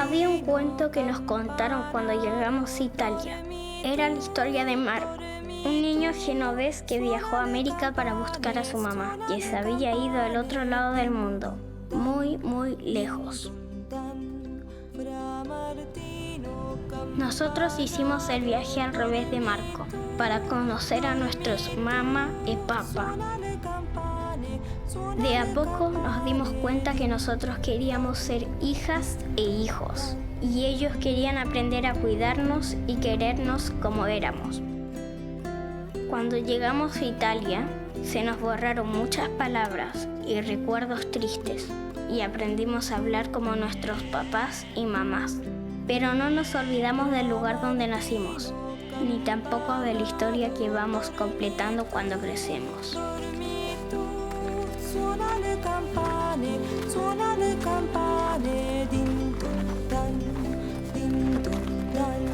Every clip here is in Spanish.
Había un cuento que nos contaron cuando llegamos a Italia. Era la historia de Marco, un niño genovés que viajó a América para buscar a su mamá, que se había ido al otro lado del mundo, muy, muy lejos. Nosotros hicimos el viaje al revés de Marco, para conocer a nuestros mamá y papá. De a poco nos dimos cuenta que nosotros queríamos ser hijas e hijos, y ellos querían aprender a cuidarnos y querernos como éramos. Cuando llegamos a Italia, se nos borraron muchas palabras y recuerdos tristes, y aprendimos a hablar como nuestros papás y mamás. Pero no nos olvidamos del lugar donde nacimos, ni tampoco de la historia que vamos completando cuando crecemos. Suona le campane, din dun dan, din dun dan.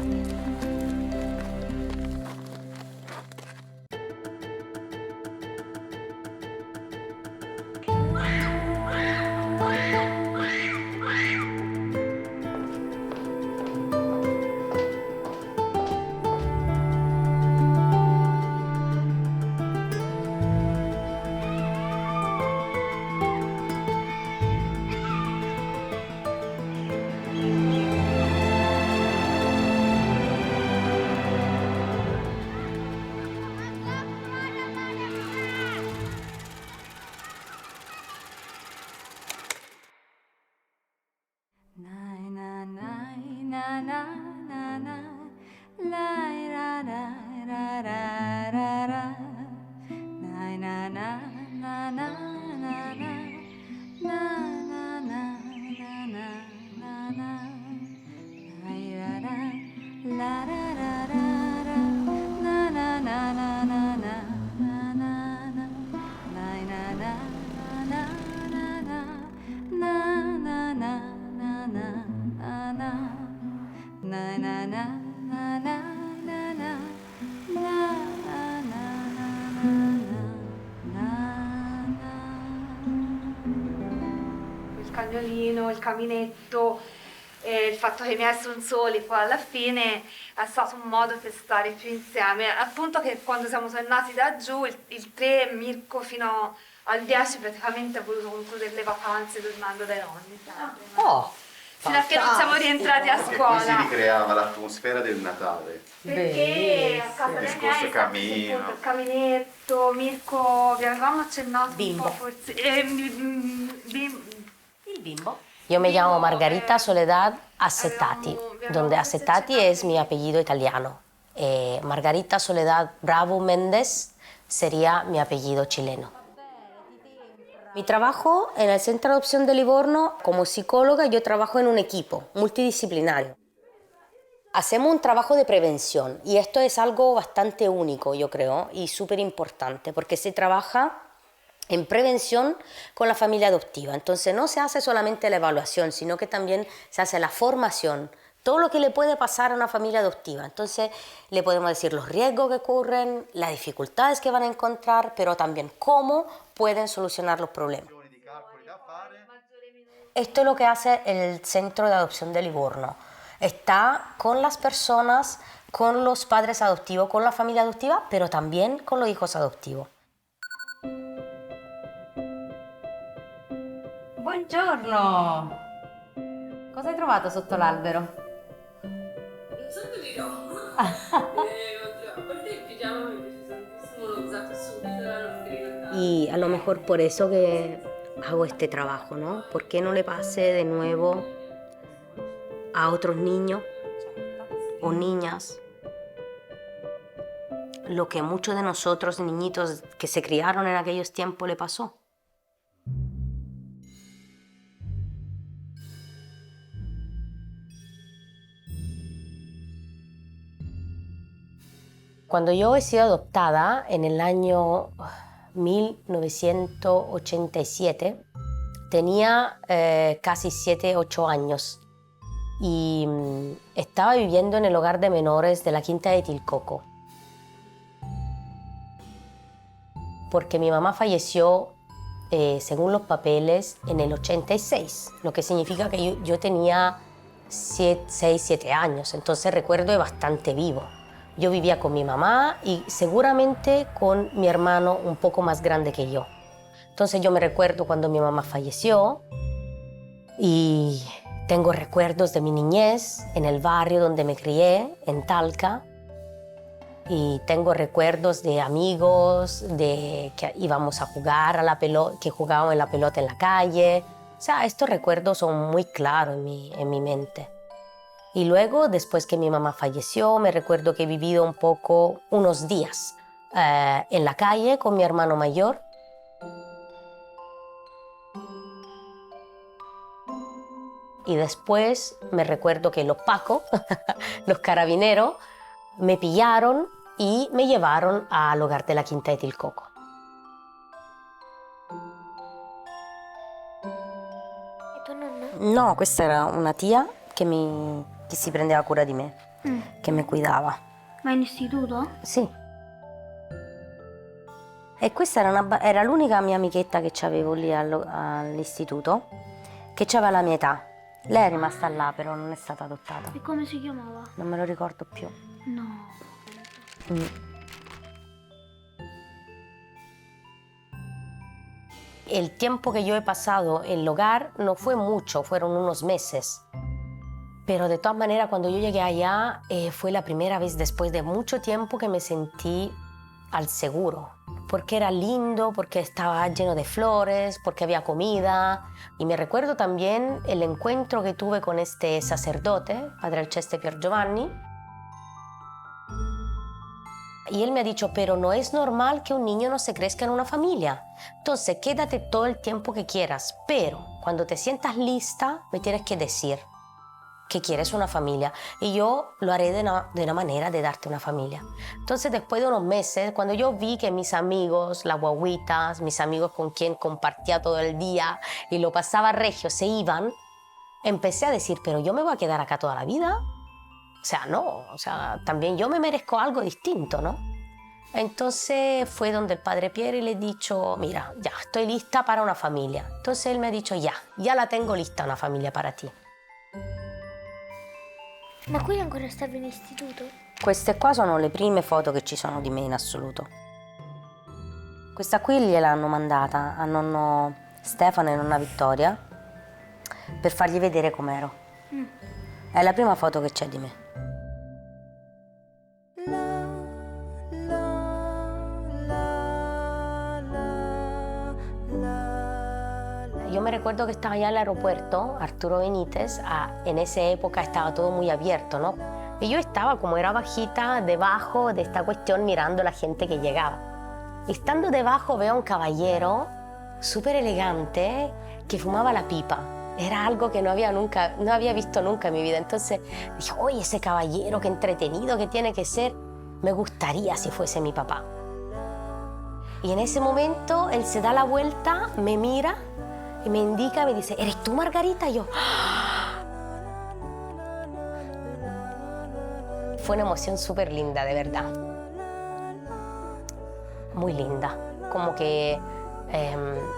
Il cagnolino, il caminetto, il fatto che i miei sono soli poi alla fine è stato un modo per stare più insieme. Appunto che quando siamo tornati da giù, il 3 Mirko fino al 10 praticamente ha voluto concludere le vacanze tornando dai nonni. Oh! Fino a che non siamo rientrati a Perché scuola. qui si ricreava l'atmosfera del Natale. Perché a casa dei Discorso miei camino. appunto, il caminetto, Mirko, vi avevamo accennato Bimbo. un po' forse. Il bimbo. Yo me llamo Margarita Soledad Acetati, donde Acetati es mi apellido italiano. Margarita Soledad Bravo Méndez sería mi apellido chileno. Mi trabajo en el Centro de Adopción de Livorno, como psicóloga, yo trabajo en un equipo multidisciplinario. Hacemos un trabajo de prevención y esto es algo bastante único, yo creo, y súper importante, porque se trabaja en prevención con la familia adoptiva. Entonces no se hace solamente la evaluación, sino que también se hace la formación, todo lo que le puede pasar a una familia adoptiva. Entonces le podemos decir los riesgos que ocurren, las dificultades que van a encontrar, pero también cómo pueden solucionar los problemas. Esto es lo que hace el Centro de Adopción de Livorno. Está con las personas, con los padres adoptivos, con la familia adoptiva, pero también con los hijos adoptivos. Buongiorno! Cosa hai trovato sotto l'albero? Un sacco di roba. A parte il pigiama mi piace tantissimo, l'ho usato subito la notte di Natale. Y a lo mejor por eso que hago este trabajo, ¿no? ¿Por qué no le pase de nuevo a otros niños o niñas lo que muchos de nosotros, niñitos que se criaron en aquellos tiempos, le pasó? Cuando yo he sido adoptada en el año 1987, tenía casi 7, 8 años y estaba viviendo en el hogar de menores de la Quinta de Tilcoco. Porque mi mamá falleció, según los papeles, en el 86, lo que significa que yo tenía 6, 7 años, entonces el recuerdo es bastante vivo. Yo vivía con mi mamá y seguramente con mi hermano un poco más grande que yo. Entonces yo me recuerdo cuando mi mamá falleció y tengo recuerdos de mi niñez en el barrio donde me crié, en Talca. Y tengo recuerdos de amigos, de que íbamos a jugar a la pelota, que jugábamos en la pelota en la calle. O sea, estos recuerdos son muy claros en mi mente. Y luego, después que mi mamá falleció, me recuerdo que he vivido un poco, unos días, en la calle con mi hermano mayor. Y después me recuerdo que los pacos, los carabineros, me pillaron y me llevaron al hogar de la Quinta de Tilcoco. ¿Y tu nonna? No, questa era una tia che si prendeva cura di me, che mi cuidava. Ma in istituto? Sì. E questa era l'unica mia amichetta che avevo lì all'istituto, che aveva la mia età. Lei è rimasta là, però non è stata adottata. E come si chiamava? Non me lo ricordo più. No. El tiempo que yo he pasado en el hogar no fue mucho, fueron unos meses. Pero de todas maneras, cuando yo llegué allá, fue la primera vez después de mucho tiempo que me sentí al seguro. Porque era lindo, porque estaba lleno de flores, porque había comida. Y me recuerdo también el encuentro que tuve con este sacerdote, Padre Alceste Pier Giovanni. Y él me ha dicho, pero no es normal que un niño no se crezca en una familia. Entonces, quédate todo el tiempo que quieras, pero cuando te sientas lista, me tienes que decir que quieres una familia. Y yo lo haré de una manera de darte una familia. Entonces, después de unos meses, cuando yo vi que mis amigos, las guaguitas, mis amigos con quien compartía todo el día y lo pasaba regio, se iban, empecé a decir, pero yo me voy a quedar acá toda la vida. O sea, no, o sea, también yo me merezco algo distinto, ¿no? Entonces fue donde el Padre Pier y le he dicho, mira, ya, estoy lista para una familia. Entonces él me ha dicho, ya la tengo lista una familia para ti. Ma qui ancora stavi in istituto? Queste qua sono le prime foto che ci sono di me in assoluto. Questa qui gliel'hanno mandata a nonno Stefano e nonna Vittoria per fargli vedere com'ero. È la prima foto che c'è di me. Yo me recuerdo que estaba allá en el aeropuerto, Arturo Benítez, en esa época estaba todo muy abierto, ¿no? Y yo estaba, como era bajita, debajo de esta cuestión mirando a la gente que llegaba. Y estando debajo veo a un caballero súper elegante que fumaba la pipa. Era algo que no había visto nunca en mi vida. Entonces dije, oye, ese caballero, qué entretenido que tiene que ser. Me gustaría si fuese mi papá. Y en ese momento él se da la vuelta, me mira y me indica, me dice, ¿eres tú, Margarita? Y yo, ¡ah! Fue una emoción súper linda, de verdad. Muy linda. Como que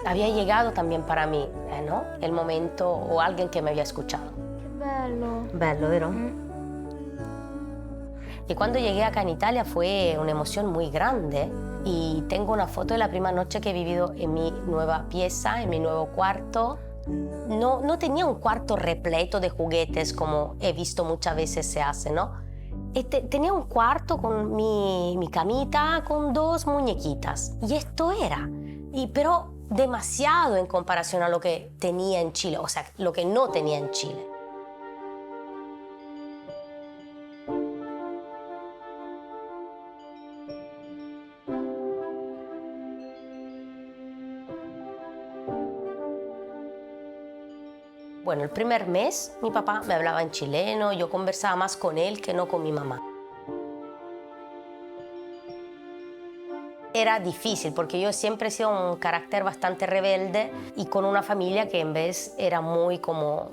había llegado también para mí, ¿no? El momento o alguien que me había escuchado. Che bello. Bello, vero? Y cuando llegué acá en Italia fue una emoción muy grande y tengo una foto de la primera noche que he vivido en mi nueva pieza, en mi nuevo cuarto. No tenía un cuarto repleto de juguetes como he visto muchas veces se hace, ¿no? Tenía un cuarto con mi camita con 2 muñequitas y esto era. Pero demasiado en comparación a lo que tenía en Chile, o sea, lo que no tenía en Chile. Bueno, el primer mes mi papá me hablaba en chileno, yo conversaba más con él que no con mi mamá. Era difícil porque yo siempre he sido un carácter bastante rebelde y con una familia que en vez era muy como,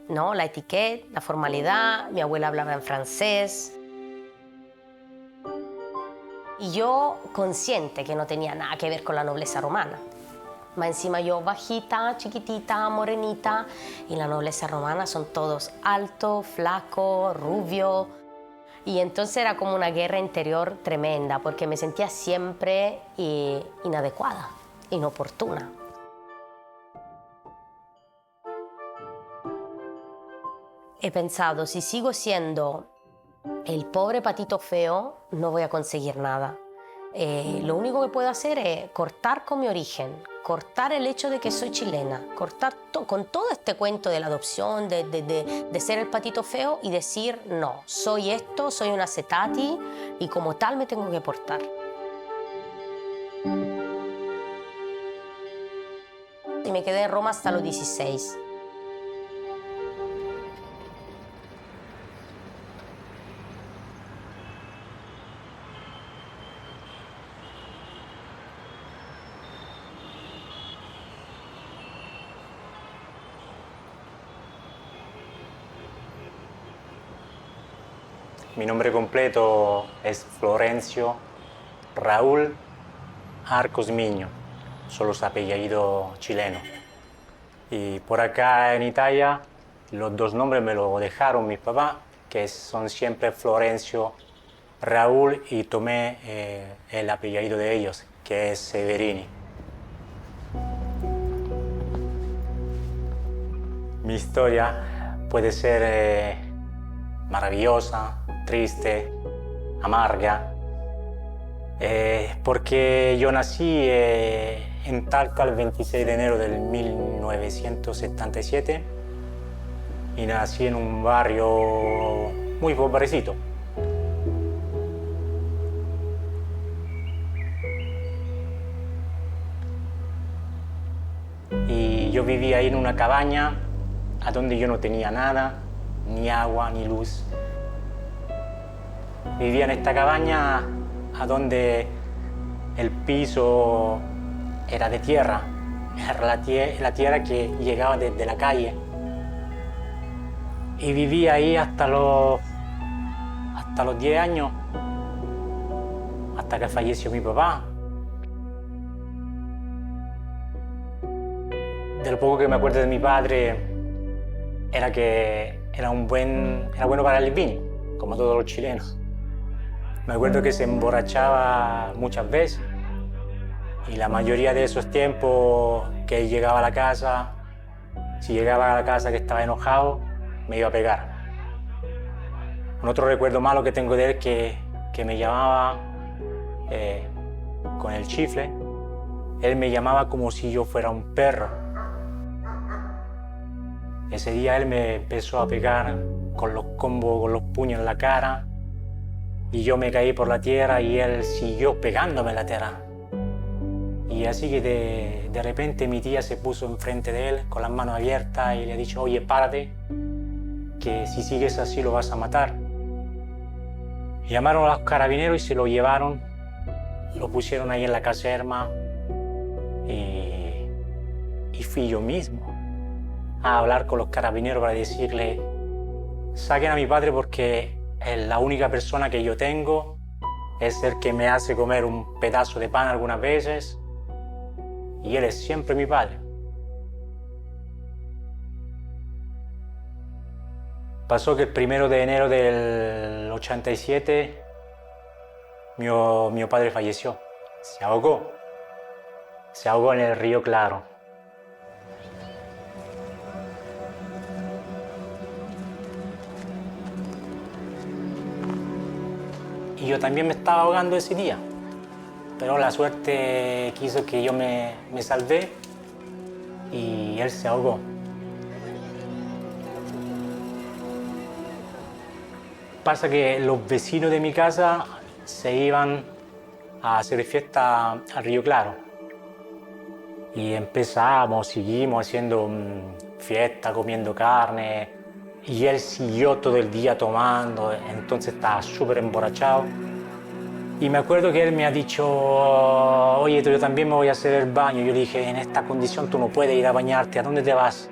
¿no? La etiqueta, la formalidad, mi abuela hablaba en francés. Y yo consciente que no tenía nada que ver con la nobleza romana. Más encima yo bajita, chiquitita, morenita, y la nobleza romana son todos altos, flacos, rubios. Y entonces era como una guerra interior tremenda, porque me sentía siempre inadecuada, inoportuna. He pensado, si sigo siendo el pobre patito feo, no voy a conseguir nada. Lo único que puedo hacer es cortar con mi origen, cortar el hecho de que soy chilena, cortar con todo este cuento de la adopción, de ser el patito feo y decir, no, soy esto, soy una Acetati y como tal me tengo que portar. Y me quedé en Roma hasta los 16. Mi nombre completo es Florencio Raúl Arcos Miño, solo su apellido chileno. Y por acá en Italia los dos nombres me lo dejaron mis papás, que son siempre Florencio Raúl, y tomé el apellido de ellos, que es Severini. Mi historia puede ser maravillosa, triste, amarga, porque yo nací en Talca el 26 de enero del 1977 y nací en un barrio muy pobrecito. Y yo vivía ahí en una cabaña a donde yo no tenía nada, ni agua, ni luz. Vivía en esta cabaña a donde el piso era de tierra, era la tierra que llegaba desde la calle. Y viví ahí hasta los 10 años, hasta que falleció mi papá. De lo poco que me acuerdo de mi padre era que era bueno para el vino, como todos los chilenos. Me acuerdo que se emborrachaba muchas veces y la mayoría de esos tiempos que él llegaba a la casa, si llegaba a la casa que estaba enojado, me iba a pegar. Un otro recuerdo malo que tengo de él que me llamaba con el chifle. Él me llamaba como si yo fuera un perro. Ese día él me empezó a pegar con los combos, con los puños en la cara, y yo me caí por la tierra y él siguió pegándome en la tierra. Y así que de repente mi tía se puso enfrente de él con las manos abiertas y le ha dicho, oye, párate, que si sigues así lo vas a matar. Y llamaron a los carabineros y se lo llevaron, lo pusieron ahí en la caserma y fui yo mismo a hablar con los carabineros para decirle, saquen a mi padre porque es la única persona que yo tengo, es el que me hace comer un pedazo de pan algunas veces y él es siempre mi padre. Pasó que el 1 de enero del 87 mi padre falleció, se ahogó en el río Claro. Y yo también me estaba ahogando ese día, pero la suerte quiso que yo me salvé y él se ahogó. Pasa que los vecinos de mi casa se iban a hacer fiesta al Río Claro y seguimos haciendo fiesta, comiendo carne. Y él siguió todo el día tomando, entonces estaba súper emborrachado. Y me acuerdo que él me ha dicho, oye, yo también me voy a hacer el baño. Yo le dije, en esta condición tú no puedes ir a bañarte, ¿a dónde te vas?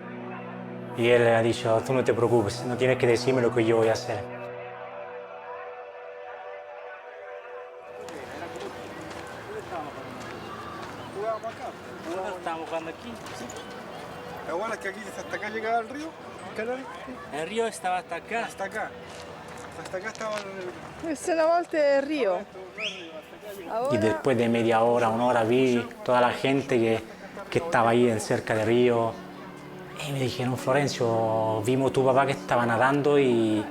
Y él le ha dicho, tú no te preocupes, no tienes que decirme lo que yo voy a hacer. jugábamos acá. Nosotros estábamos jugando aquí. Lo bueno es que aquí hasta acá llegaba el río, Canales. El río estaba hasta acá. Hasta acá. Hasta acá estaba Questa è una volta il Rio. Y después de media hora, una hora, vi toda la gente que estaba ahí en cerca del río. Y me dijeron, Florencio, vimos tu papá que estaba nadando y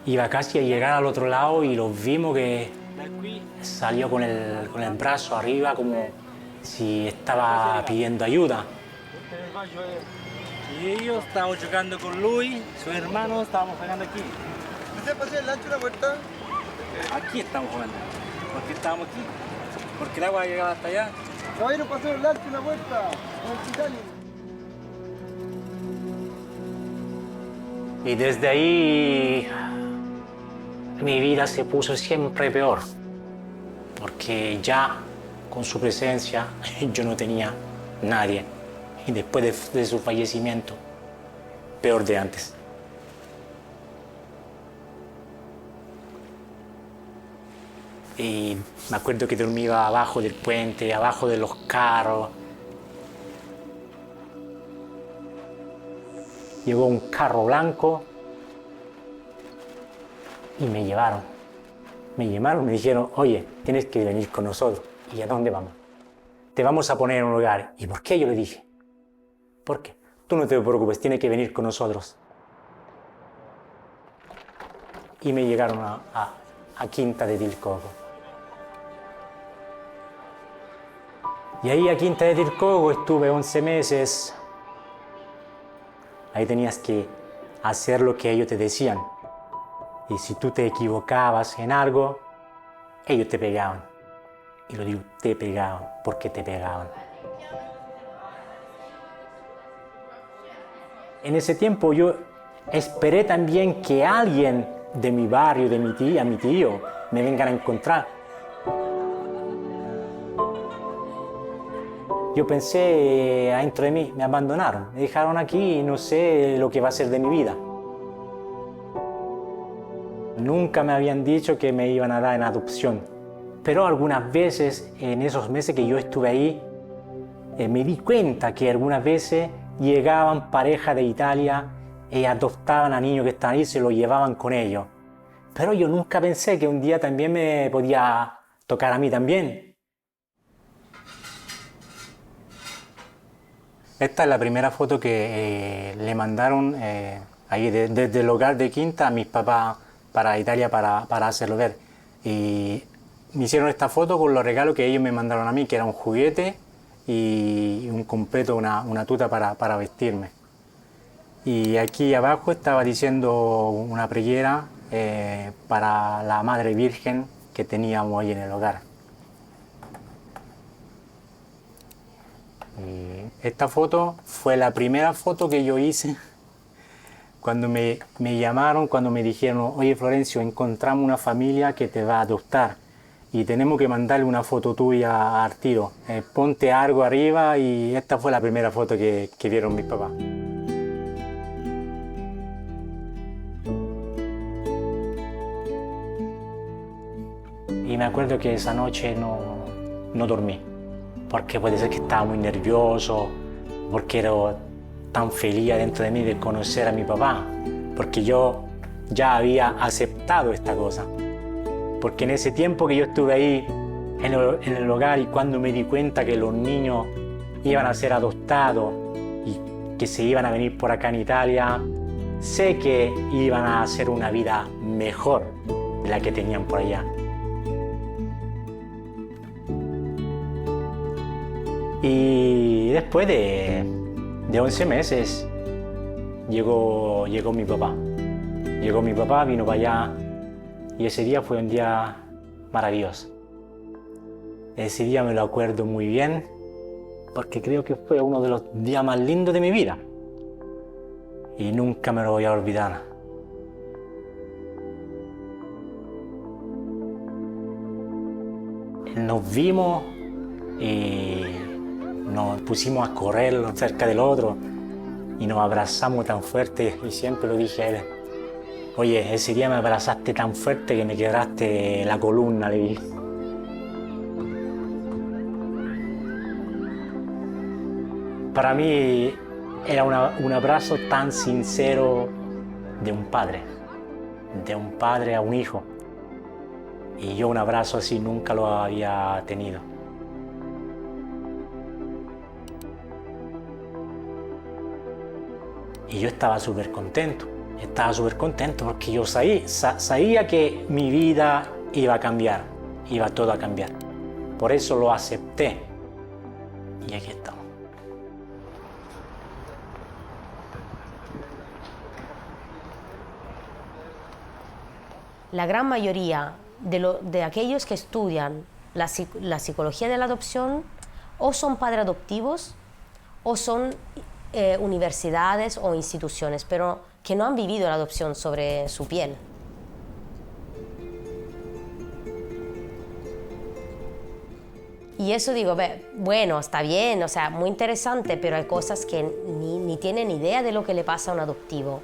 iba casi a llegar al otro lado y lo vimos que salió con el brazo arriba como si estaba pidiendo ayuda. Y ellos estaban jugando con lui, su hermano, estábamos jugando aquí. ¿Usted pasó el ancho de la puerta? Aquí estamos jugando. ¿Por qué estábamos aquí? Porque el agua llegaba hasta allá. Caballero, pasó el ancho de la puerta. En el Titanic. Y desde ahí mi vida se puso siempre peor, porque ya con su presencia yo no tenía nadie. Y después de su fallecimiento, peor de antes. Y me acuerdo que dormía abajo del puente, abajo de los carros. Llegó un carro blanco y me llevaron. Me dijeron, oye, tienes que venir con nosotros. ¿Y a dónde vamos? Te vamos a poner en un lugar. ¿Y por qué? Yo le dije. ¿Por qué? Tú no te preocupes, tienes que venir con nosotros. Y me llegaron a Quinta de Tilcoco. Y ahí a Quinta de Tilcoco estuve 11 meses. Ahí tenías que hacer lo que ellos te decían. Y si tú te equivocabas en algo, ellos te pegaban. Y lo digo, te pegaban, porque te pegaban. En ese tiempo yo esperé también que alguien de mi barrio, de mi tía, mi tío, me vengan a encontrar. Yo pensé adentro de mí, me abandonaron, me dejaron aquí y no sé lo que va a ser de mi vida. Nunca me habían dicho que me iban a dar en adopción, pero algunas veces, en esos meses que yo estuve ahí, me di cuenta que algunas veces llegaban parejas de Italia y adoptaban a niños que estaban ahí y se los llevaban con ellos. Pero yo nunca pensé que un día también me podía tocar a mí también. Esta es la primera foto que le mandaron ahí desde el hogar de Quinta a mis papás para Italia para hacerlo ver. Y me hicieron esta foto con los regalos que ellos me mandaron a mí, que era un juguete y un completo, una tuta para vestirme. Y aquí abajo estaba diciendo una preguera para la Madre Virgen que teníamos ahí en el hogar. Y esta foto fue la primera foto que yo hice cuando me llamaron, cuando me dijeron, oye Florencio, encontramos una familia que te va a adoptar y tenemos que mandarle una foto tuya a Artiro. Ponte algo arriba, y esta fue la primera foto que vieron mis papás. Y me acuerdo que esa noche no dormí, porque puede ser que estaba muy nervioso, porque era tan feliz dentro de mí de conocer a mi papá, porque yo ya había aceptado esta cosa. Porque en ese tiempo que yo estuve ahí en el hogar y cuando me di cuenta que los niños iban a ser adoptados y que se iban a venir por acá en Italia, sé que iban a hacer una vida mejor de la que tenían por allá. Y después de 11 meses llegó mi papá. Llegó mi papá, vino para allá y ese día fue un día maravilloso. Ese día me lo acuerdo muy bien porque creo que fue uno de los días más lindos de mi vida y nunca me lo voy a olvidar. Nos vimos y nos pusimos a correr cerca del otro y nos abrazamos tan fuerte y siempre lo dije a él. Oye, ese día me abrazaste tan fuerte que me quebraste la columna, le dije. Para mí era un abrazo tan sincero de un padre a un hijo. Y yo un abrazo así nunca lo había tenido. Y yo estaba súper contento porque yo sabía que mi vida iba a cambiar, iba todo a cambiar. Por eso lo acepté. Y aquí estamos. La gran mayoría de aquellos que estudian la psicología de la adopción o son padres adoptivos o son universidades o instituciones, pero que no han vivido la adopción sobre su piel. Y eso digo, bueno, está bien, o sea, muy interesante, pero hay cosas que ni tienen idea de lo que le pasa a un adoptivo.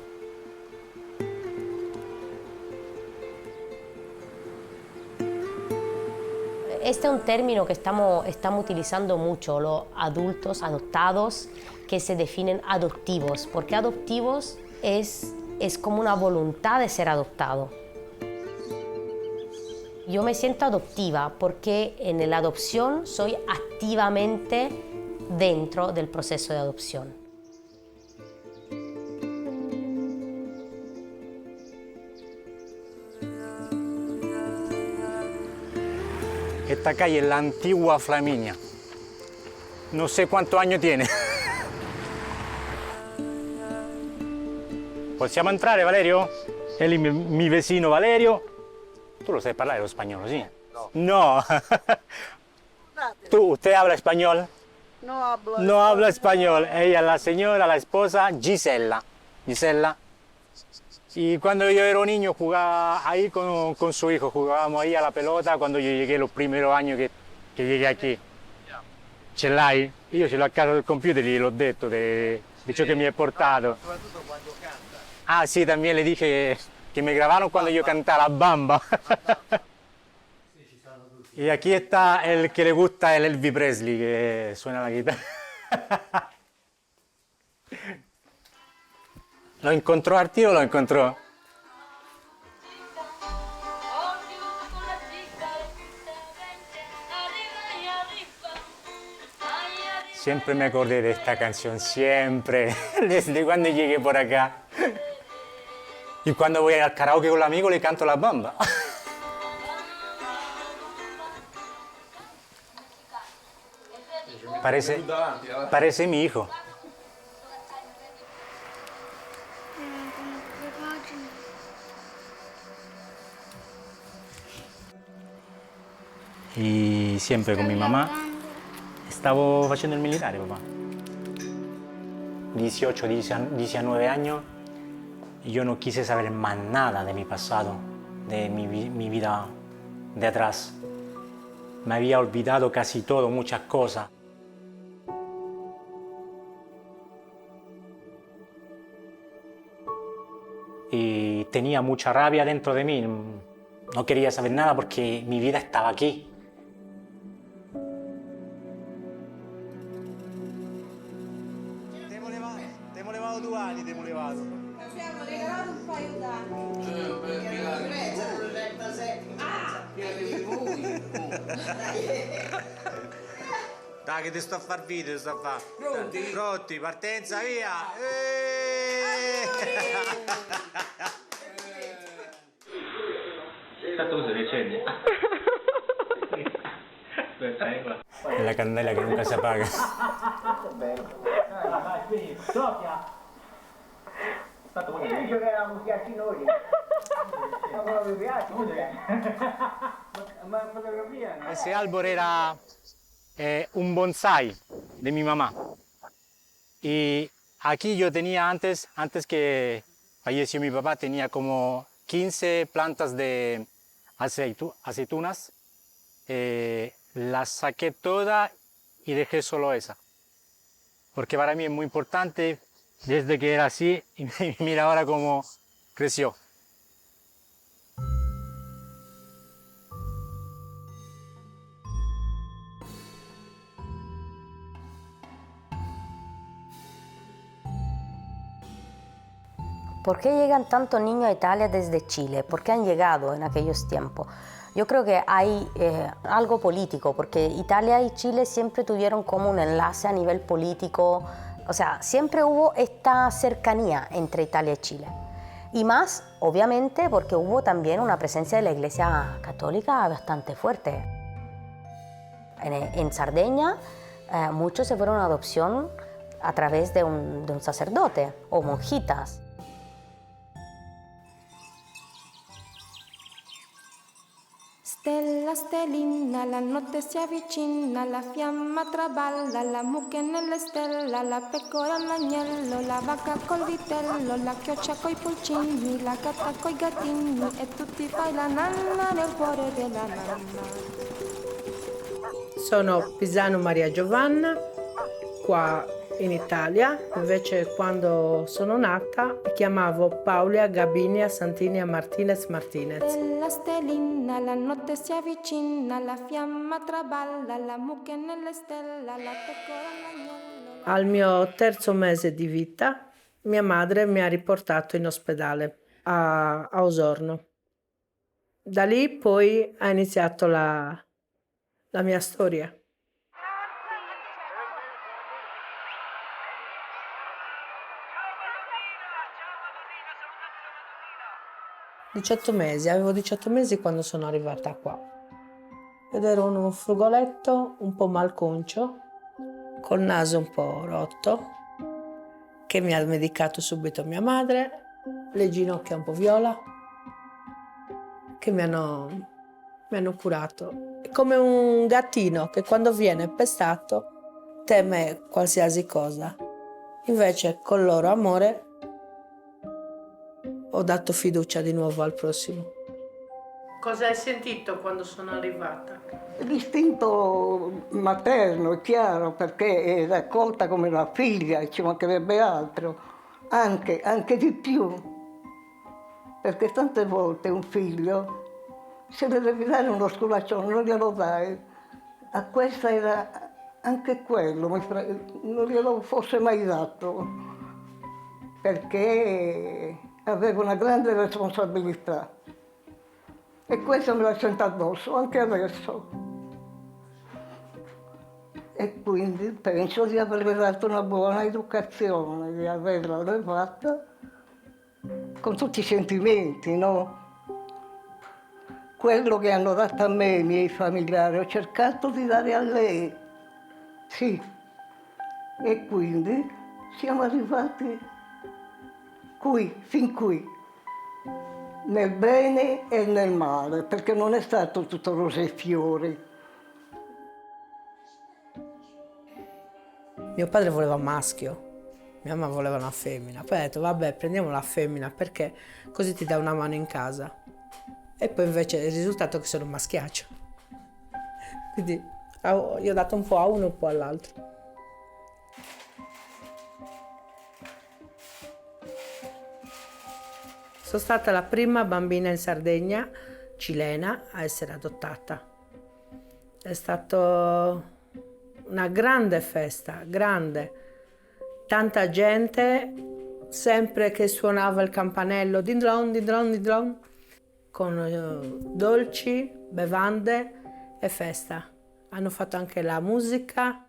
Este es un término que estamos utilizando mucho, los adultos adoptados, que se definen adoptivos, porque adoptivos es como una voluntad de ser adoptado. Yo me siento adoptiva porque en la adopción soy activamente dentro del proceso de adopción. Esta calle es la antigua Flaminia. No sé cuántos años tiene. ¿Possiamo entrare, Valerio? Él es mi vecino Valerio. ¿Tú lo sabes hablar español, sí? No. ¿Usted habla español? No habla español. Ella es la señora, la esposa Gisela. Y cuando yo era niño jugaba ahí con su hijo, jugábamos ahí a la pelota cuando yo llegué los primeros años que llegué aquí. Ce l'hai? Io ce l'ho a casa del computer y gliel'ho detto di ciò che mi hai portato. Ah sí, también le dije que me grabaron cuando yo cantaba La Bamba. Y aquí está el que le gusta, el Elvis Presley, que suena la guitarra. ¿Lo encontró al tiro o lo encontró? Siempre me acordé de esta canción, siempre, desde cuando llegué por acá. Y cuando voy al karaoke con el amigo le canto La Bamba. Parece mi hijo. Y siempre con mi mamá. Stavo facendo il militare, papà. 18, 19 años. Y yo no quise saber más nada de mi pasado, de mi vida de atrás. Me había olvidado casi todo, muchas cosas. Y tenía mucha rabia dentro de mí. No quería saber nada porque mi vida estaba aquí. Ti ho levato 2 anni, ti ho levato. Abbiamo regalato un paio d'anni. Dai che ti sto a far video, ti sto a fare. Pronti, partenza, via! Tanto cosa recende. È la candela che nunca si apaga. Ese árbol era un bonsai de mi mamá. Y aquí yo tenía antes que falleció mi papá, tenía como 15 plantas de aceitunas. Las saqué todas y dejé solo esa. Porque para mí es muy importante desde que era así y mira ahora cómo creció. ¿Por qué llegan tantos niños a Italia desde Chile? ¿Por qué han llegado en aquellos tiempos? Yo creo que hay algo político, porque Italia y Chile siempre tuvieron como un enlace a nivel político, o sea, siempre hubo esta cercanía entre Italia y Chile. Y más, obviamente, porque hubo también una presencia de la Iglesia Católica bastante fuerte. En Sardeña, muchos se fueron a adopción a través de un sacerdote o monjitas. Stella, stellina, la notte si avvicina, la fiamma traballa, la mucca nelle stelle, la pecora all'agnello, la vacca col vitello, la chioccia coi pulcini, la gatta coi gattini e tutti fai la nanna nel cuore della mamma. Sono Pisano Maria Giovanna, qua in Italia, invece quando sono nata mi chiamavo Paulia Gabinia Santinia Martinez Martinez. Stella, stellina, la notte si avvicina, la fiamma traballa, la mucca nelle stelle, la pecora all'agnello. Al mio 3° mese di vita mia madre mi ha riportato in ospedale a Osorno. Da lì poi ha iniziato la mia storia. 18 mesi, avevo 18 mesi quando sono arrivata qua. Ed ero in un frugoletto un po' malconcio, col naso un po' rotto, che mi ha medicato subito mia madre, le ginocchia un po' viola, che mi hanno curato. È come un gattino che quando viene pestato teme qualsiasi cosa. Invece con il loro amore ho dato fiducia di nuovo al prossimo. Cosa hai sentito quando sono arrivata? L'istinto materno, è chiaro, perché è accolta come una figlia, ci mancherebbe altro, anche di più, perché tante volte un figlio, se le devi dare uno sculaccione, non glielo dai. A questa era anche quello, non glielo fosse mai dato, perché aveva una grande responsabilità. E questo me la sento addosso, anche adesso. E quindi penso di averle dato una buona educazione, di averla levata con tutti i sentimenti, no? Quello che hanno dato a me i miei familiari, ho cercato di dare a lei, sì. E quindi siamo arrivati qui, fin qui. Nel bene e nel male, perché non è stato tutto rose e fiori. Mio padre voleva un maschio, mia mamma voleva una femmina. Poi ha detto, vabbè, prendiamo la femmina perché così ti dà una mano in casa. E poi invece è il risultato che sono un maschiaccio. Quindi io ho dato un po' a uno e un po' all'altro. Sono stata la prima bambina in Sardegna, cilena, a essere adottata. È stata una grande festa, grande. Tanta gente, sempre che suonava il campanello, din dron, din dron, din dron, con dolci, bevande e festa. Hanno fatto anche la musica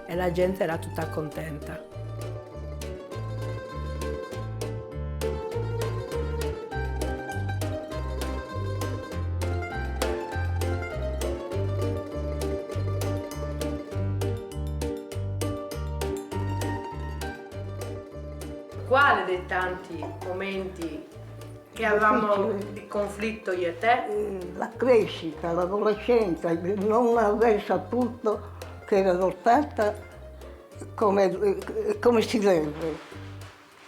e la gente era tutta contenta. Quale dei tanti momenti che avevamo di conflitto io e te? La crescita, l'adolescenza, non aver saputo che era adottata come si deve.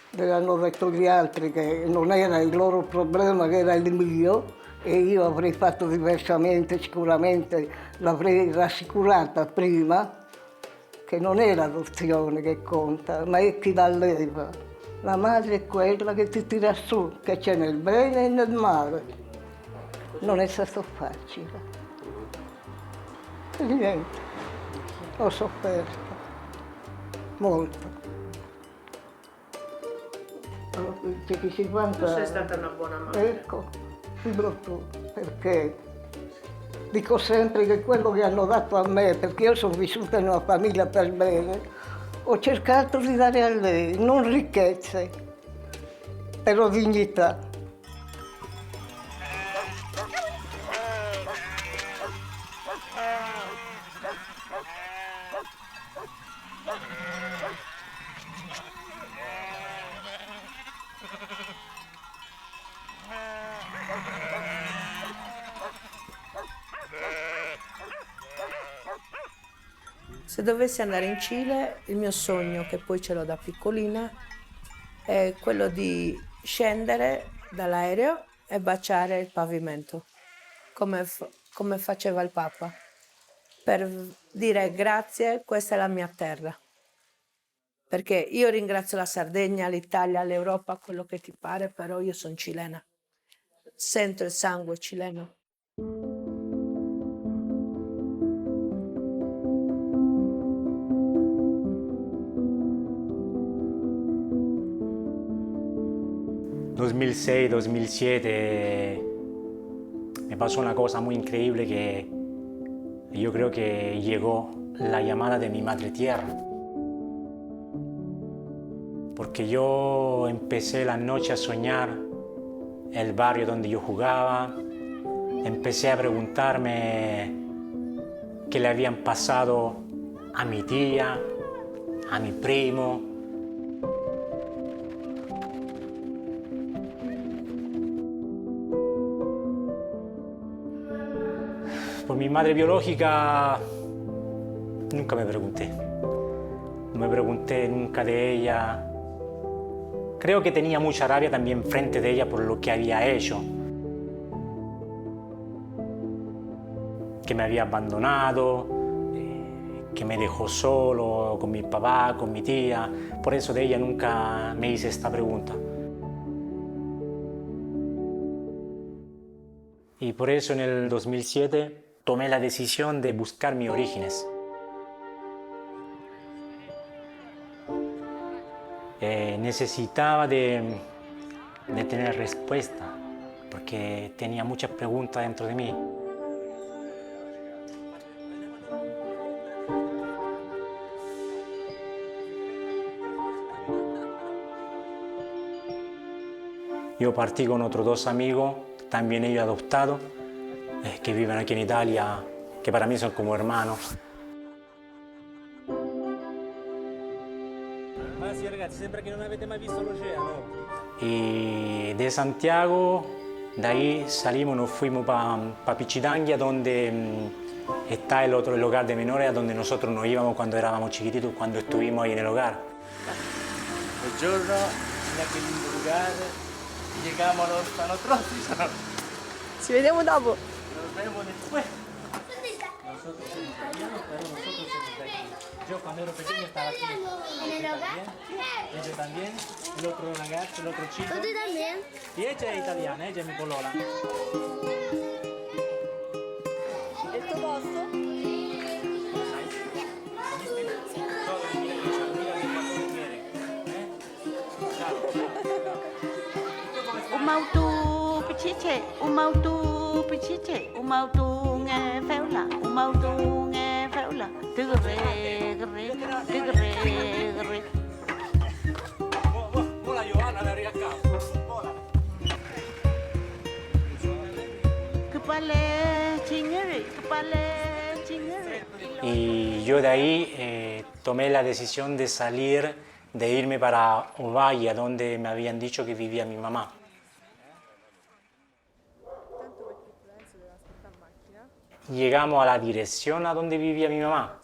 Le hanno detto gli altri che non era il loro problema, che era il mio, e io avrei fatto diversamente, sicuramente l'avrei rassicurata prima, che non è l'adozione che conta, ma è chi la leva. La madre è quella che ti tira su, che c'è nel bene e nel male. Non è stato facile. E niente, ho sofferto molto. dice che 50 Tu sei stata una buona mamma. Ecco, figuro tu, perché dico sempre che quello che hanno dato a me, perché io sono vissuta in una famiglia per bene, ho cercato di dare a lei, non ricchezze, però dignità. Se dovessi andare in Cile, il mio sogno, che poi ce l'ho da piccolina, è quello di scendere dall'aereo e baciare il pavimento, come faceva il Papa, per dire grazie, questa è la mia terra. Perché io ringrazio la Sardegna, l'Italia, l'Europa, quello che ti pare, però io sono cilena. Sento il sangue cileno. En 2006-2007 me pasó una cosa muy increíble que yo creo que llegó la llamada de mi madre tierra. Porque yo empecé la noche a soñar el barrio donde yo jugaba, empecé a preguntarme qué le habían pasado a mi tía, a mi primo. Por mi madre biológica nunca me pregunté. No me pregunté nunca de ella. Creo que tenía mucha rabia también frente de ella por lo que había hecho. Que me había abandonado, que me dejó solo con mi papá, con mi tía. Por eso de ella nunca me hice esta pregunta. Y por eso en el 2007 tomé la decisión de buscar mis orígenes. Necesitaba de tener respuesta, porque tenía muchas preguntas dentro de mí. Yo partí con otros 2 amigos, también ellos adoptados, que viven aquí en Italia, que para mí son como hermanos. Ma sì ragazzi, sembra che non avete mai visto l'oceano. Y de Santiago, de ahí salimos, nos fuimos para Pichidanglia, donde está el otro el hogar de menores, a donde nosotros nos íbamos cuando éramos chiquititos, cuando estuvimos ahí en el hogar. Buongiorno, mira che lindo lugar. Llegamos al orfanotrofio. Ci vediamo dopo. Nos vemos después. Nosotros somos italianos, pero nosotros somos de aquí. Yo cuando era pequeño estaba aquí. ¿En el hogar? Ella también, el otro ragazzo, el otro chico. ¿Tú también? Y ella es italiana, ella es mi polola. E il tuo posto? Umautu pichiche, umautu pichiche, umautu nghe feula, umautu nghe feula, tigre, tigre, tigre. Mola Johanna la riaccampo. Que pale chingere, que pale chingere. Y yo de ahí tomé la decisión de salir, de irme para Ovalle, donde me habían dicho que vivía mi mamá. Llegamos a la dirección a donde vivía mi mamá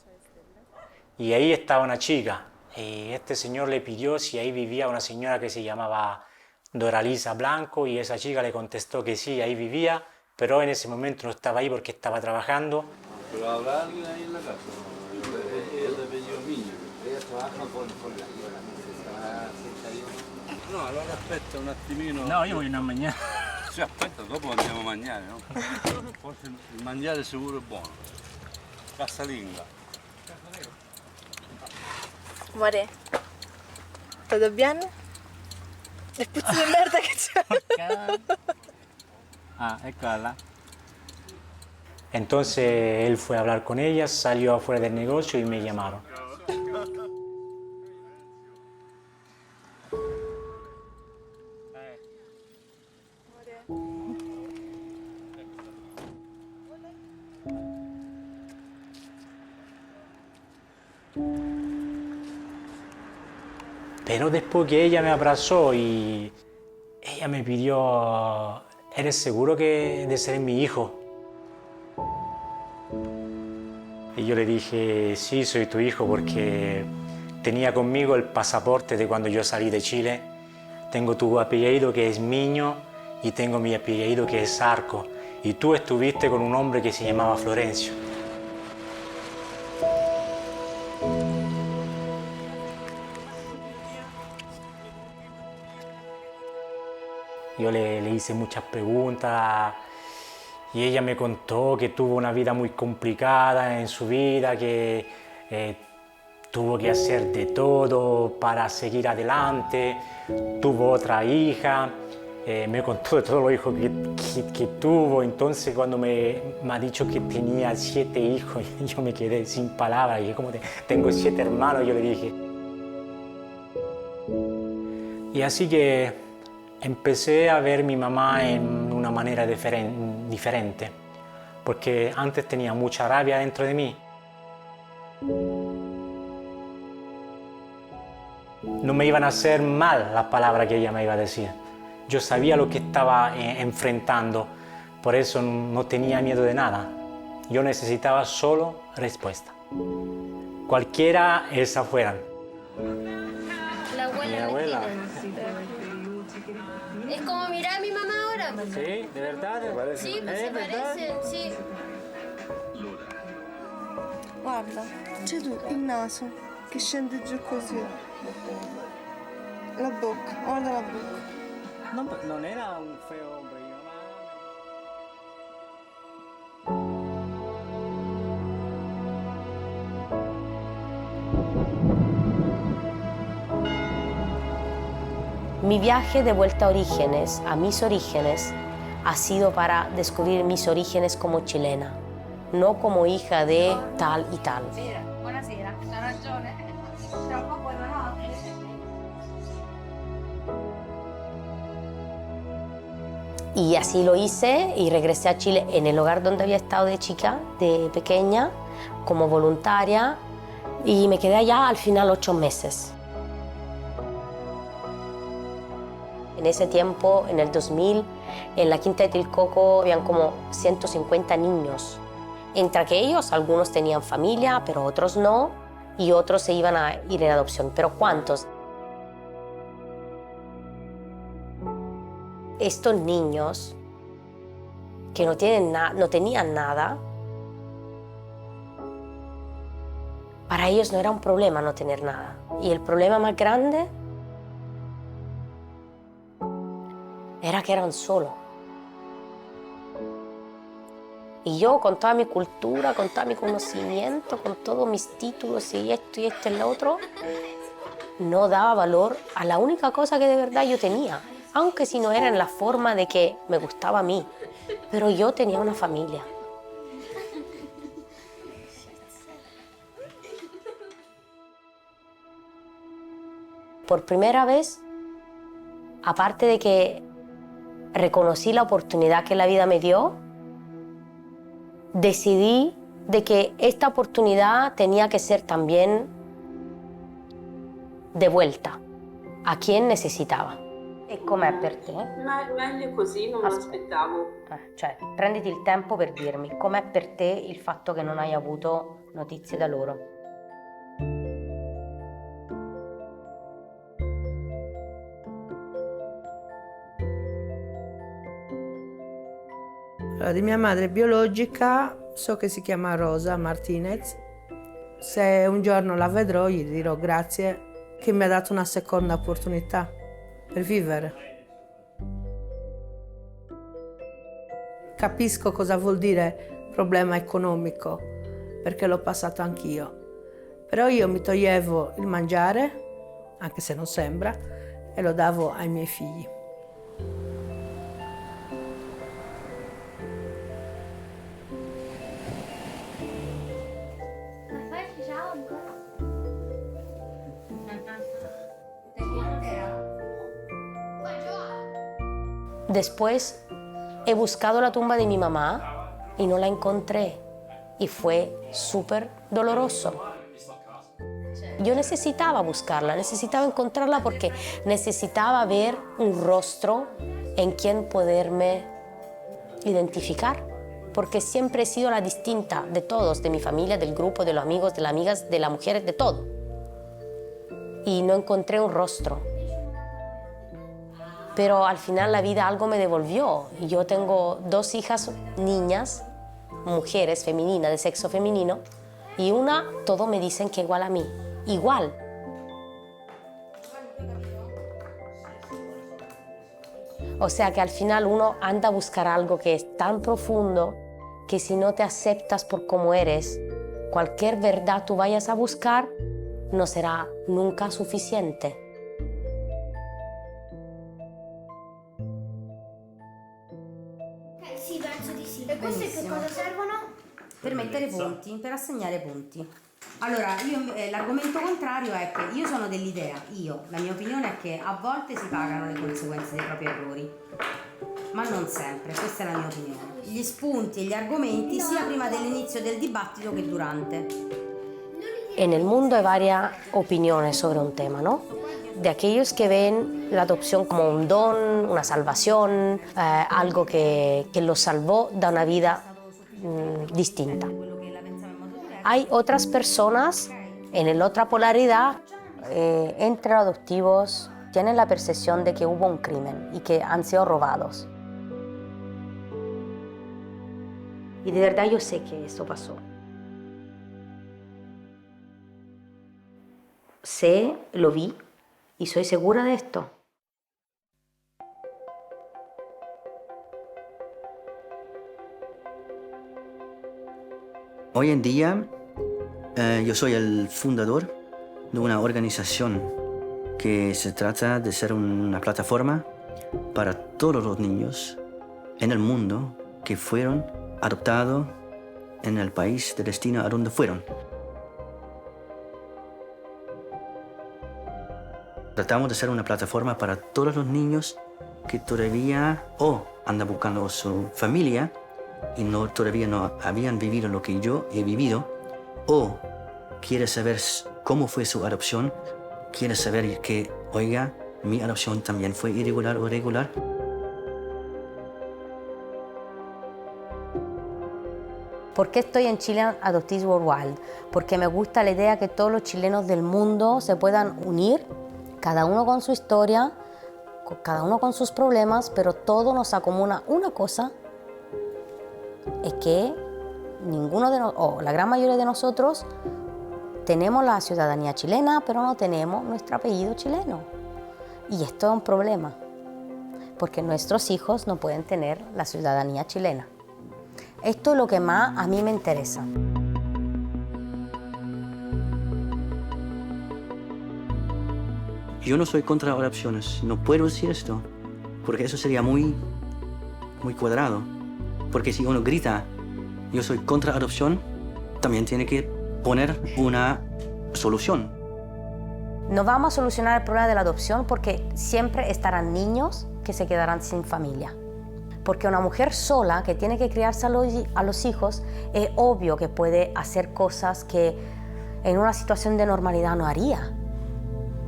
y ahí estaba una chica y este señor le pidió si ahí vivía una señora que se llamaba Doralisa Blanco y esa chica le contestó que sí, ahí vivía, pero en ese momento no estaba ahí porque estaba trabajando. Pero habrá alguien ahí en la casa. Ella te pidió niño. Ella trabaja con la No, allora aspetta un attimino. No, io voglio una mangiare. Sì, aspetta, dopo andiamo a mangiare, no? Forse il mangiare sicuro è buono. Casalinga. Amore, tutto bene? Le puzze di merda che c'è. Ah, eccola. Entonces él fue a hablar con ella, salió afuera del negocio y me llamaron. Pero después que ella me abrazó y ella me pidió, ¿eres seguro de ser mi hijo? Y yo le dije, sí, soy tu hijo porque tenía conmigo el pasaporte de cuando yo salí de Chile. Tengo tu apellido que es Miño y tengo mi apellido que es Arco. Y tú estuviste con un hombre que se llamaba Florencio. Yo le hice muchas preguntas y ella me contó que tuvo una vida muy complicada en su vida, que tuvo que hacer de todo para seguir adelante, tuvo otra hija, me contó de todos los hijos que tuvo. Entonces cuando me ha dicho que tenía 7 hijos, yo me quedé sin palabras. Y como tengo 7 hermanos, yo le dije. Y así que empecé a ver a mi mamá en una manera diferente, porque antes tenía mucha rabia dentro de mí. No me iban a hacer mal las palabras que ella me iba a decir. Yo sabía lo que estaba enfrentando, por eso no tenía miedo de nada. Yo necesitaba solo respuesta. Cualquiera esas fueran. La abuela. Mi abuela. Es como mirar a mi mamá ahora. Sí, ¿de verdad? Sí, pues se parecen, sí. Guarda, c'è tu il naso che scende giù così. La bocca, guarda la bocca. Non era un feo hombre. Mi viaje de vuelta a orígenes, a mis orígenes, ha sido para descubrir mis orígenes como chilena, no como hija de tal y tal. Buonasera, ha ragione. Tra un po' buonanotte. Y así lo hice y regresé a Chile en el hogar donde había estado de chica, de pequeña, como voluntaria, y me quedé allá al final 8 meses. En ese tiempo, en el 2000, en la Quinta de Tilcoco habían como 150 niños. Entre aquellos, algunos tenían familia, pero otros no, y otros se iban a ir en adopción. ¿Pero cuántos? Estos niños que no tenían nada, para ellos no era un problema no tener nada. Y el problema más grande era que eran solos. Y yo, con toda mi cultura, con todo mi conocimiento, con todos mis títulos y esto y lo otro, no daba valor a la única cosa que de verdad yo tenía, aunque si no era en la forma de que me gustaba a mí, pero yo tenía una familia. Por primera vez, aparte de que reconocí la oportunidad que la vida me dio, decidí de que esta oportunidad tenía que ser también de vuelta a quien necesitava. E com'è per te? Meglio così, non me lo aspettavo. Cioè, prenditi il tempo per dirmi com'è per te il fatto che non hai avuto notizie da loro. Allora, di mia madre biologica so che si chiama Rosa Martinez. Se un giorno la vedrò gli dirò grazie che mi ha dato una seconda opportunità per vivere. Capisco cosa vuol dire problema economico, perché l'ho passato anch'io. Però io mi toglievo il mangiare, anche se non sembra, e lo davo ai miei figli. Después he buscado la tumba de mi mamá y no la encontré y fue súper doloroso. Yo necesitaba buscarla, necesitaba encontrarla porque necesitaba ver un rostro en quien poderme identificar, porque siempre he sido la distinta de todos, de mi familia, del grupo, de los amigos, de las amigas, de las mujeres, de todo. Y no encontré un rostro. Pero al final la vida algo me devolvió. Yo tengo 2 hijas niñas, mujeres femeninas, de sexo femenino, y una, todos me dicen que igual a mí, igual. O sea que al final uno anda a buscar algo que es tan profundo que si no te aceptas por cómo eres, cualquier verdad tú vayas a buscar no será nunca suficiente. Sì, penso di sì. E queste che cosa servono? Per mettere punti, per assegnare punti. Allora, l'argomento contrario è che io sono dell'idea, la mia opinione è che a volte si pagano le conseguenze dei propri errori, ma non sempre, questa è la mia opinione. Gli spunti e gli argomenti sia prima dell'inizio del dibattito che durante. En el mundo hay varias opiniones sobre un tema, ¿no? De aquellos que ven la adopción como un don, una salvación, algo que los salvó de una vida distinta. Hay otras personas en la otra polaridad, entre adoptivos, tienen la percepción de que hubo un crimen y que han sido robados. Y de verdad yo sé que esto pasó. Sé, lo vi y soy segura de esto. Hoy en día yo soy el fundador de una organización que se trata de ser una plataforma para todos los niños en el mundo que fueron adoptados en el país de destino a donde fueron. Tratamos de ser una plataforma para todos los niños que todavía o andan buscando su familia y todavía no habían vivido lo que yo he vivido, o quiere saber cómo fue su adopción, quiere saber que, oiga, mi adopción también fue irregular o regular. ¿Por qué estoy en Chilean Adoptees Worldwide? Porque me gusta la idea que todos los chilenos del mundo se puedan unir, cada uno con su historia, cada uno con sus problemas, pero todo nos acomuna una cosa, es que la gran mayoría de nosotros tenemos la ciudadanía chilena, pero no tenemos nuestro apellido chileno. Y esto es un problema, porque nuestros hijos no pueden tener la ciudadanía chilena. Esto es lo que más a mí me interesa. Yo no soy contra adopciones, no puedo decir esto, porque eso sería muy cuadrado. Porque si uno grita, yo soy contra adopción, también tiene que poner una solución. No vamos a solucionar el problema de la adopción porque siempre estarán niños que se quedarán sin familia. Porque una mujer sola que tiene que criarse a los hijos, es obvio que puede hacer cosas que en una situación de normalidad no haría.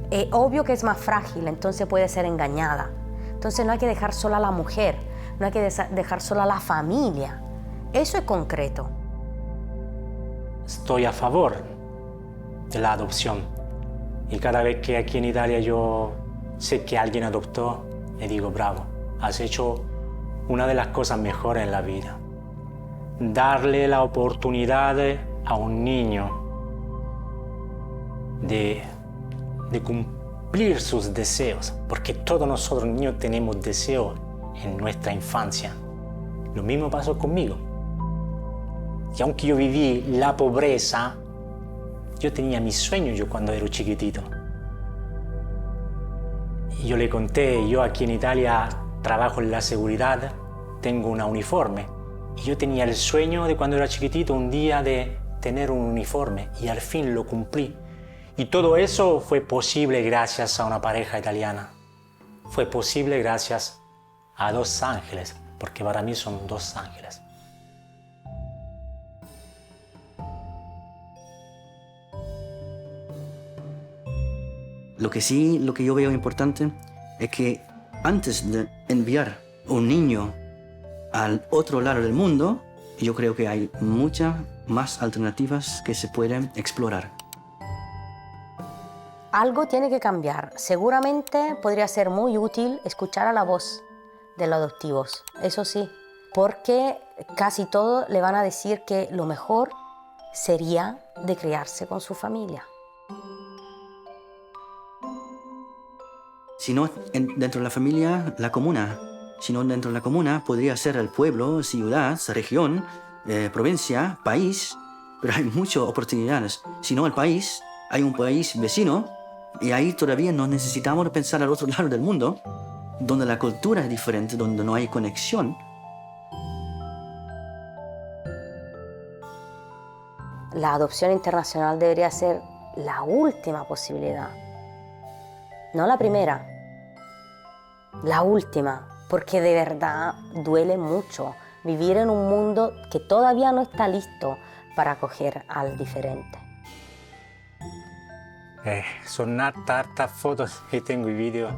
Es obvio que es más frágil, entonces puede ser engañada. Entonces no hay que dejar sola a la mujer, no hay que dejar sola a la familia. Eso es concreto. Estoy a favor de la adopción. Y cada vez que aquí en Italia yo sé que alguien adoptó, le digo, bravo, has hecho una de las cosas mejores en la vida. Darle la oportunidad a un niño de cumplir sus deseos, porque todos nosotros niños tenemos deseos en nuestra infancia. Lo mismo pasó conmigo. Y aunque yo viví la pobreza, yo tenía mis sueños yo cuando era chiquitito. yo le conté, yo aquí en Italia trabajo en la seguridad, tengo una uniforme. Y yo tenía el sueño de cuando era chiquitito un día de tener un uniforme y al fin lo cumplí. Y todo eso fue posible gracias a una pareja italiana. Fue posible gracias a dos ángeles, porque para mí son dos ángeles. Lo que yo veo importante es que antes de enviar un niño al otro lado del mundo, yo creo que hay muchas más alternativas que se pueden explorar. Algo tiene que cambiar. Seguramente podría ser muy útil escuchar a la voz de los adoptivos, eso sí, porque casi todos le van a decir que lo mejor sería de criarse con su familia. Si no dentro de la familia, la comuna. Si no dentro de la comuna, podría ser el pueblo, ciudad, región, provincia, país. Pero hay muchas oportunidades. Si no el país, hay un país vecino y ahí todavía no necesitamos pensar al otro lado del mundo, donde la cultura es diferente, donde no hay conexión. La adopción internacional debería ser la última posibilidad. No la primera, la última, porque de verdad duele mucho vivir en un mundo que todavía no está listo para acoger al diferente. Son hartas fotos y tengo y vídeos.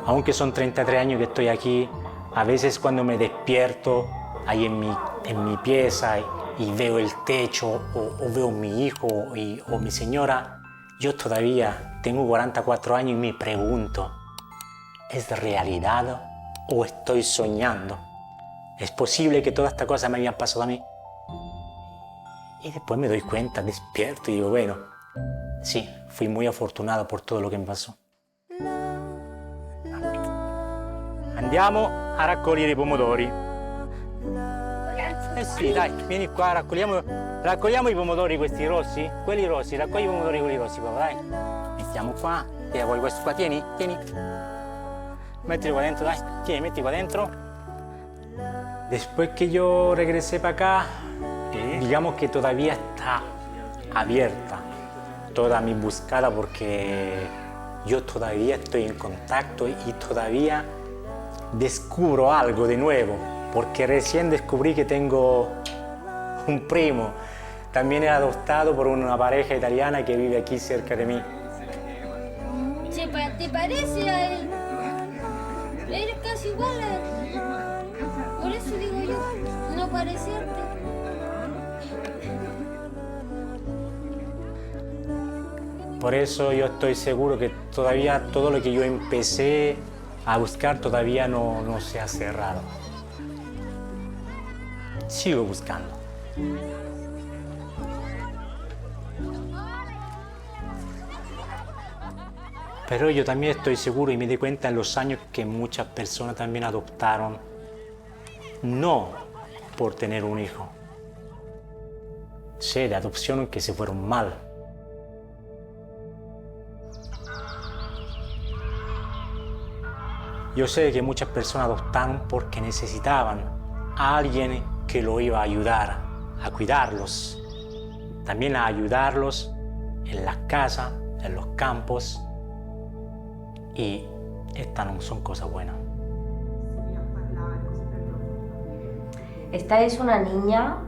Aunque son 33 años que estoy aquí, a veces cuando me despierto ahí en mi pieza y veo el techo o veo a mi hijo o mi señora, yo todavía tengo 44 años y me pregunto, ¿es realidad o estoy soñando? ¿Es posible que toda esta cosa me haya pasado a mí? Y después me doy cuenta, despierto y digo, bueno, sí, fui muy afortunado por todo lo che mi pasó. Andiamo a raccogliere i pomodori. Eh sì, dai, vieni qua, raccogliamo i pomodori questi rossi, quelli rossi, raccogli i pomodori quelli rossi, papà, dai. Mettiamo qua, e vuoi questo qua, tieni. Mettili qua dentro, dai, tieni, metti qua dentro. Después que yo regresé para acá, digamos que todavía está abierta toda mi búsqueda porque yo todavía estoy en contacto y todavía descubro algo de nuevo, porque recién descubrí que tengo un primo, también es adoptado por una pareja italiana que vive aquí cerca de mí. ¿Te parece a él? Eres casi igual a él. Por eso digo yo, no parecerte. Por eso yo estoy seguro que todavía todo lo que yo empecé a buscar todavía no se ha cerrado. Sigo buscando. Pero yo también estoy seguro y me di cuenta en los años que muchas personas también adoptaron, no por tener un hijo. Sé de adopciones que se fueron mal. Yo sé que muchas personas adoptaron porque necesitaban a alguien que lo iba a ayudar, a cuidarlos, también a ayudarlos en las casas, en los campos, y estas no son cosas buenas. Esta es una niña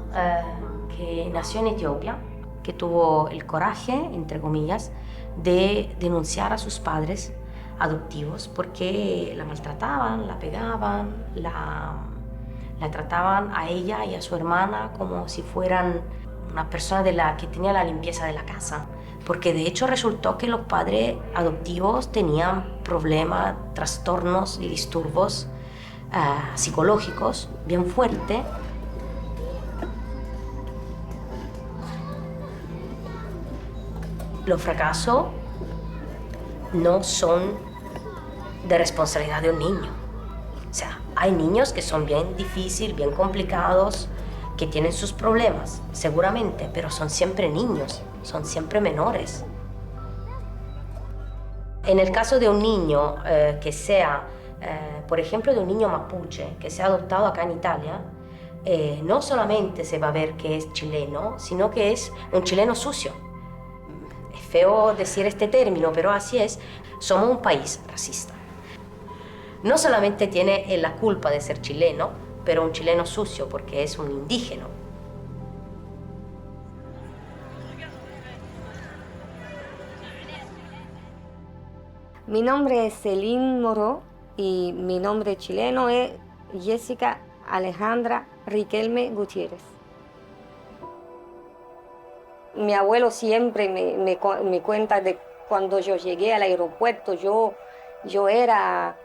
que nació en Etiopía, que tuvo el coraje, entre comillas, de denunciar a sus padres adoptivos porque la maltrataban, la pegaban, la trataban a ella y a su hermana como si fueran una persona que tenía la limpieza de la casa. Porque de hecho resultó que los padres adoptivos tenían problemas, trastornos y disturbios psicológicos bien fuertes. Los fracasos no son de responsabilidad de un niño. O sea, hay niños que son bien difíciles, bien complicados, que tienen sus problemas, seguramente, pero son siempre niños, son siempre menores. En el caso de un niño que sea, por ejemplo, de un niño mapuche que sea adoptado acá en Italia, no solamente se va a ver que es chileno, sino que es un chileno sucio. Es feo decir este término, pero así es. Somos un país racista. No solamente tiene la culpa de ser chileno, pero un chileno sucio porque es un indígena. Mi nombre es Celine Moro y mi nombre chileno es Jessica Alejandra Riquelme Gutiérrez. Mi abuelo siempre me cuenta de cuando yo llegué al aeropuerto, yo era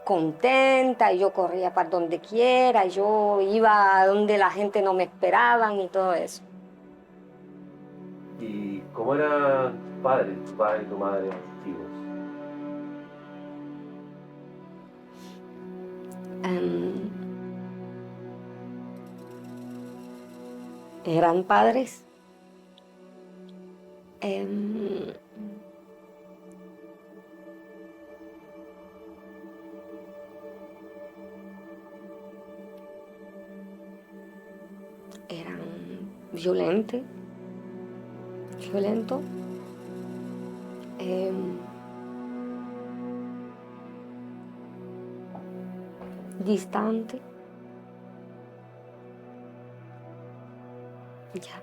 contenta, yo corría para donde quiera, yo iba a donde la gente no me esperaban y todo eso. ¿Y cómo eran tus padres, tu padre y tu madre antiguos? Eran padres eran violentos, distantes. Ya.